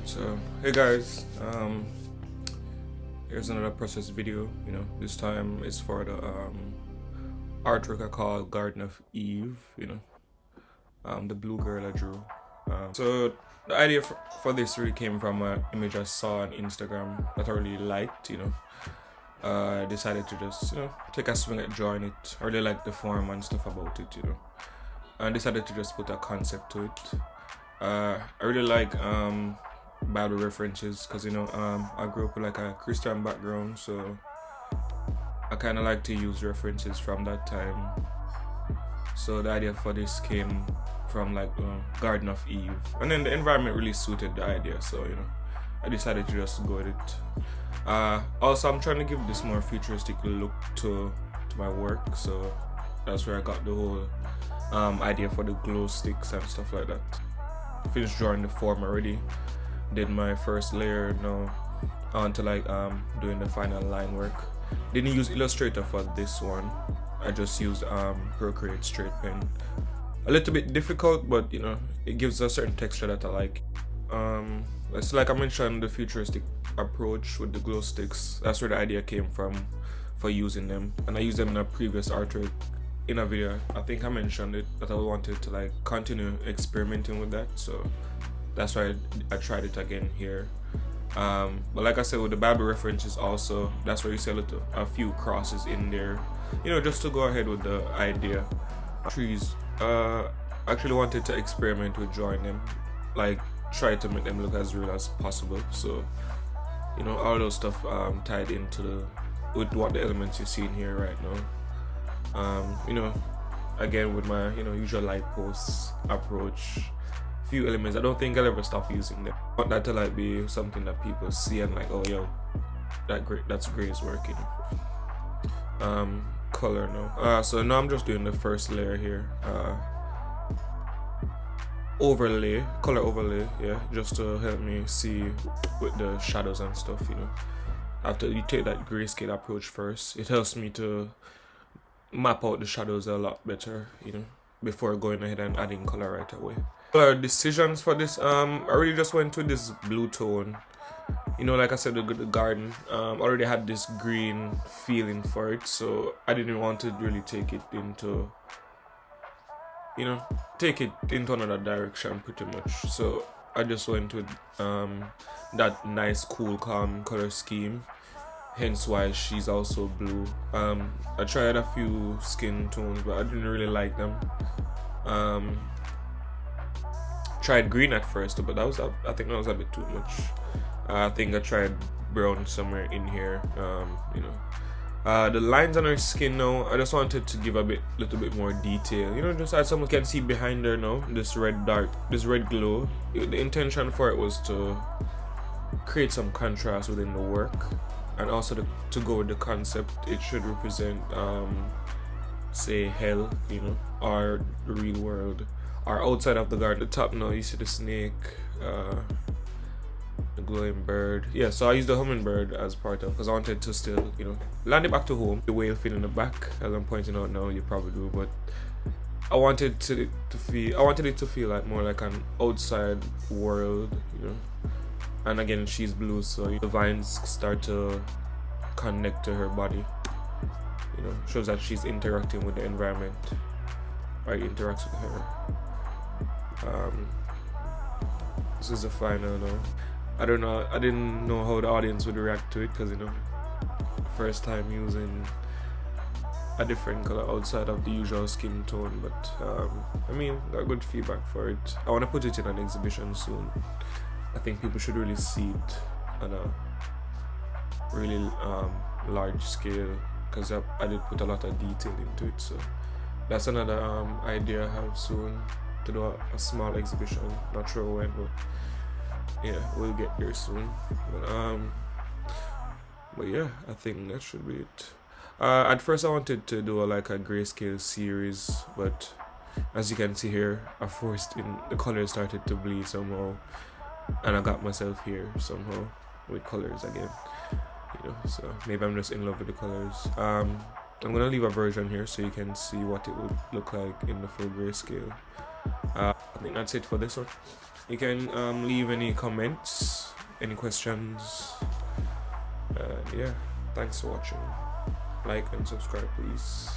So hey guys, here's another process video. This time it's for the artwork I call Garden of Eve. The blue girl I drew. So the idea for this really came from an image I saw on Instagram that I really liked. I decided to just take a swing at drawing it. I really like the form and stuff about it. And decided to just put a concept to it. I really like Bible references because I grew up with like a Christian background, so I kind of like to use references from that time. So the idea for this came from like Garden of Eve, and then the environment really suited the idea, so I decided to just go with it. Also, I'm trying to give this more futuristic look to my work, so that's where I got the whole idea for the glow sticks and stuff like that. Finished drawing the form already, did my first layer. Now on to like doing the final line work. Didn't use Illustrator for this one, I just used Procreate straight pen. A little bit difficult, but it gives a certain texture that I like. It's like I mentioned, the futuristic approach with the glow sticks. That's where the idea came from for using them, and I used them in a previous artwork. In a video, I think I mentioned it, that I wanted to like continue experimenting with that, so that's why I tried it again here. But like I said, with the Bible references also, that's where you see a few crosses in there, just to go ahead with the idea. Trees, actually wanted to experiment with drawing them, like try to make them look as real as possible. So all those stuff tied into with what the elements you see in here right now. Again with my usual light posts approach, few elements. I don't think I'll ever stop using them. I want that to like be something that people see and like, oh yo, that's Gray's working. Color now. So now I'm just doing the first layer here. Overlay, color overlay, yeah, just to help me see with the shadows and stuff. After you take that grayscale approach first, it helps me to map out the shadows a lot better, before going ahead and adding color right away. Color decisions for this, I really just went with this blue tone. Like I said, the garden already had this green feeling for it, so I didn't want to really take it into another direction pretty much. So I just went with that nice cool calm color scheme, hence why she's also blue. I tried a few skin tones, but I didn't really like them. Tried green at first, but I think that was a bit too much. I think I tried brown somewhere in here. The lines on her skin now, I just wanted to give little bit more detail. Just as someone can see behind her now, this red glow. The intention for it was to create some contrast within the work, and also to go with the concept. It should represent say hell, or the real world, or outside of the garden. The top now you see the snake, the glowing bird. Yeah, so I used the hummingbird as part of, because I wanted to still land it back to home. The whale fin in the back, as I'm pointing out now, you probably do, but I wanted it to feel like more like an outside world, And again, she's blue, so the vines start to connect to her body. Shows that she's interacting with the environment, or it interacts with her. This is the final now. I don't know. I didn't know how the audience would react to it, because first time using a different color outside of the usual skin tone. But got good feedback for it. I want to put it in an exhibition soon. I think people should really see it on a really large scale, because I did put a lot of detail into it. So that's another idea I have soon, to do a small exhibition. Not sure when, but yeah, we'll get there soon. But yeah, I think that should be it. At first I wanted to do a grayscale series, but as you can see here, the colors started to bleed somehow, and I got myself here somehow with colors again. So maybe I'm just in love with the colors. I'm gonna leave a version here so you can see what it would look like in the full grayscale. I think that's it for this one. You can leave any comments any questions. Yeah, thanks for watching. Like and subscribe, please.